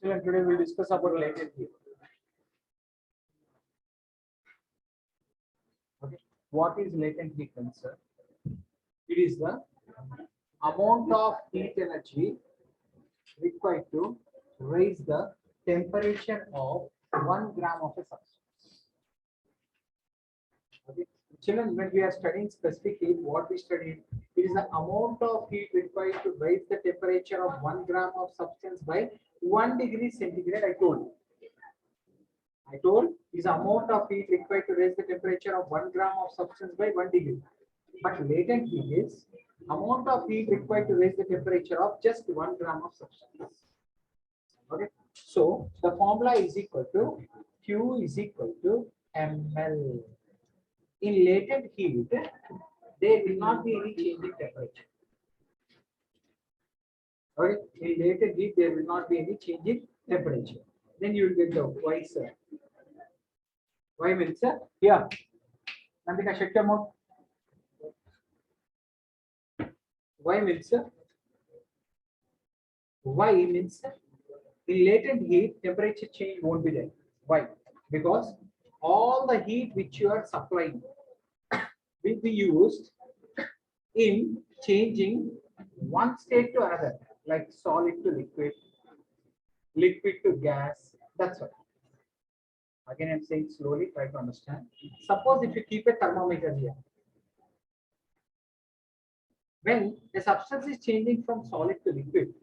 Children, today we'll discuss about latent heat. Okay. What is latent heat, sir? It is the amount of heat energy required to raise the temperature of 1 gram of a substance. Okay. Children, when we are studying specific heat, what we studied, it is the amount of heat required to raise the temperature of 1 gram of substance by 1 degree centigrade. I told is the amount of heat required to raise the temperature of 1 gram of substance by 1 degree. But latent heat is amount of heat required to raise the temperature of just 1 gram of substance. Okay. So the formula is equal to Q is equal to ml. In latent heat, there will not be any change in temperature. Okay. In latent heat, there will not be any change in temperature. Then you will get the Y, sir. Y means, sir, here. Nandika, shut your mouth. Y means, sir. Y means, sir, in latent heat, temperature change won't be there. Why? Because all the heat which you are supplying will be used in changing one state to another, like solid to liquid, liquid to gas. That's why. Again, I'm saying slowly, try to understand. Suppose if you keep a thermometer here, when the substance is changing from solid to liquid,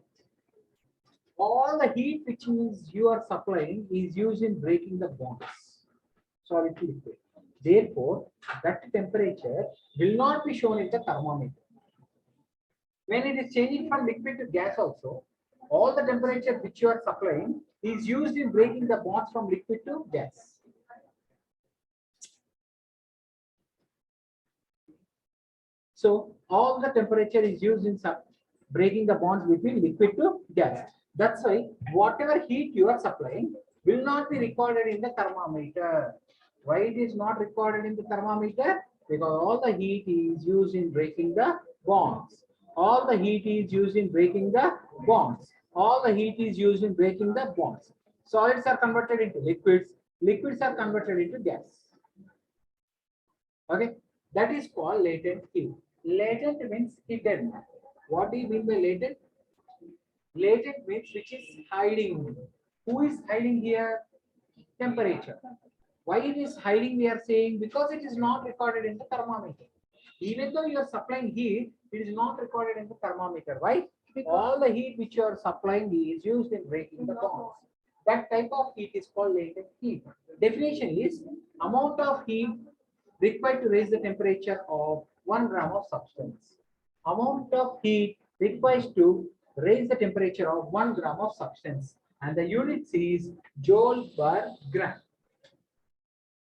all the heat which you are supplying is used in breaking the bonds, solid to liquid. Therefore, that temperature will not be shown in the thermometer. When it is changing from liquid to gas also, all the temperature which you are supplying is used in breaking the bonds from liquid to gas. So all the temperature is used in breaking the bonds between liquid to gas. That's why whatever heat you are supplying will not be recorded in the thermometer. Why it is not recorded in the thermometer? Because all the heat is used in breaking the bonds. All the heat is used in breaking the bonds. All the heat is used in breaking the bonds. Solids are converted into liquids. Liquids are converted into gas. Okay, that is called latent heat. Latent means hidden. What do you mean by latent? Latent means which is hiding. Who is hiding here? Temperature. Why it is hiding, we are saying? Because it is not recorded in the thermometer. Even though you are supplying heat, it is not recorded in the thermometer. Why? All the heat which you are supplying is used in breaking the bonds. That type of heat is called latent heat. Definition is amount of heat required to raise the temperature of 1 gram of substance. Amount of heat requires to raise the temperature of 1 gram of substance, and the unit is joule per gram.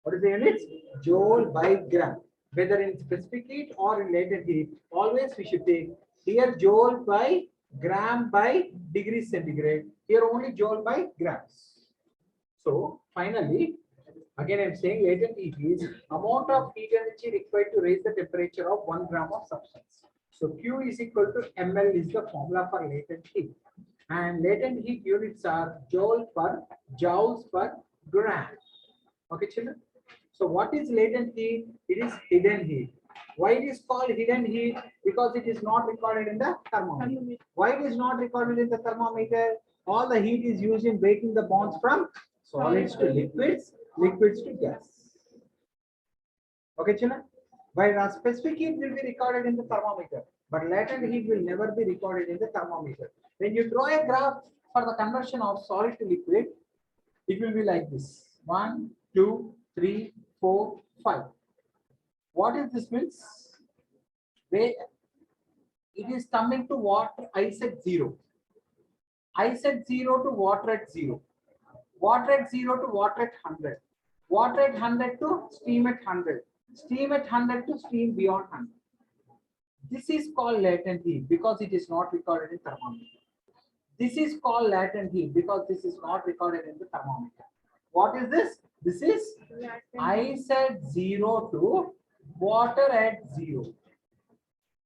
What is the unit? Joule by gram. Whether in specific heat or in latent heat, always we should take here joule by gram by degree centigrade. Here only joule by grams. So finally, again I'm saying latent heat is amount of heat energy required to raise the temperature of 1 gram of substance. So Q is equal to ml is the formula for latent heat. And latent heat units are joules per gram. Okay, children? So what is latent heat? It is hidden heat. Why it is called hidden heat? Because it is not recorded in the thermometer. Why it is not recorded in the thermometer? All the heat is used in breaking the bonds from solids to liquids, liquids to gas. Okay, children? While specific heat will be recorded in the thermometer, but latent heat will never be recorded in the thermometer. When you draw a graph for the conversion of solid to liquid, it will be like this: 1, 2, 3, 4, 5. What is this means? It is coming to water. I said 0. I said 0 to water at 0. Water at 0 to water at 100. Water at 100 to steam at 100. Steam at 100 to steam beyond 100. This is called latent heat because it is not recorded in thermometer. This is called latent heat because this is not recorded in the thermometer. What is this? This is I said 0 to water at 0.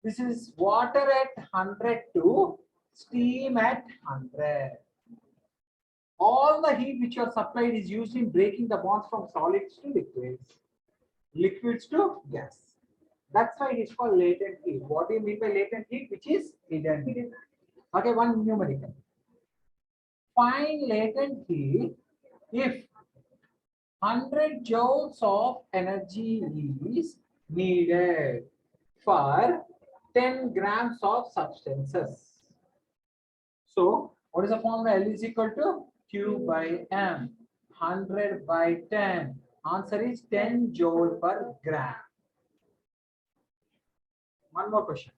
This is water at 100 to steam at 100. All the heat which are supplied is used in breaking the bonds from solids to liquids, liquids to gas. That's why it is called latent heat. What do you mean by latent heat? Which is hidden. Okay, one numerical. Find latent heat if 100 joules of energy is needed for 10 grams of substances. So, what is the formula? L is equal to Q by M. 100 by 10. Answer is 10 joule per gram. One more question.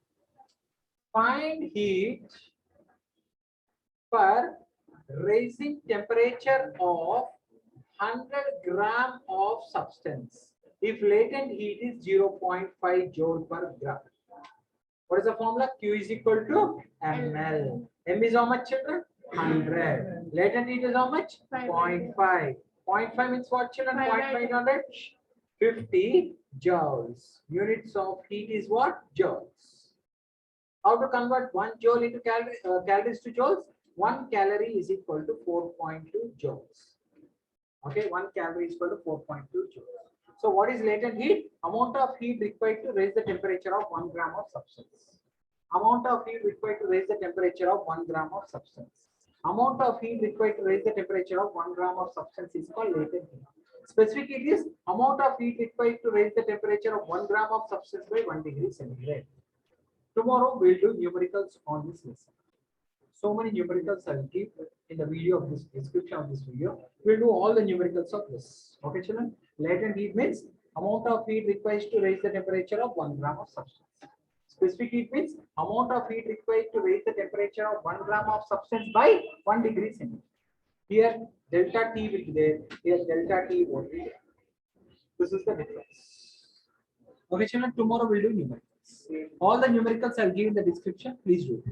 Find heat for raising temperature of 100 gram of substance if latent heat is 0.5 joule per gram. What is the formula? Q is equal to ml. M is how much, children? 100. Latent heat is how much? 0.5. 0.5 means what, children? 0.5 100? 50 joules. Units of heat is what? Joules. How to convert 1 joule into calories to joules? 1 calorie is equal to 4.2 joules. Okay, 1 calorie is equal to 4.2 joules. So what is latent heat? Amount of heat required to raise the temperature of 1 gram of substance. Amount of heat required to raise the temperature of 1 gram of substance. Amount of heat required to raise the temperature of 1 gram of substance is called latent heat. Specific heat is amount of heat required to raise the temperature of 1 gram of substance by 1 degree centigrade. Tomorrow we'll do numericals on this lesson. So many numericals I'll keep in the video of this description of this video. We'll do all the numericals of this. Okay, children. Latent heat means amount of heat required to raise the temperature of 1 gram of substance. Specific heat means amount of heat required to raise the temperature of 1 gram of substance by 1 degree centigrade. Here delta T will be there. Here delta T won't be there. This is the difference. Okay, children. Tomorrow we'll do numericals. All the numericals I'll give in the description. Please do it.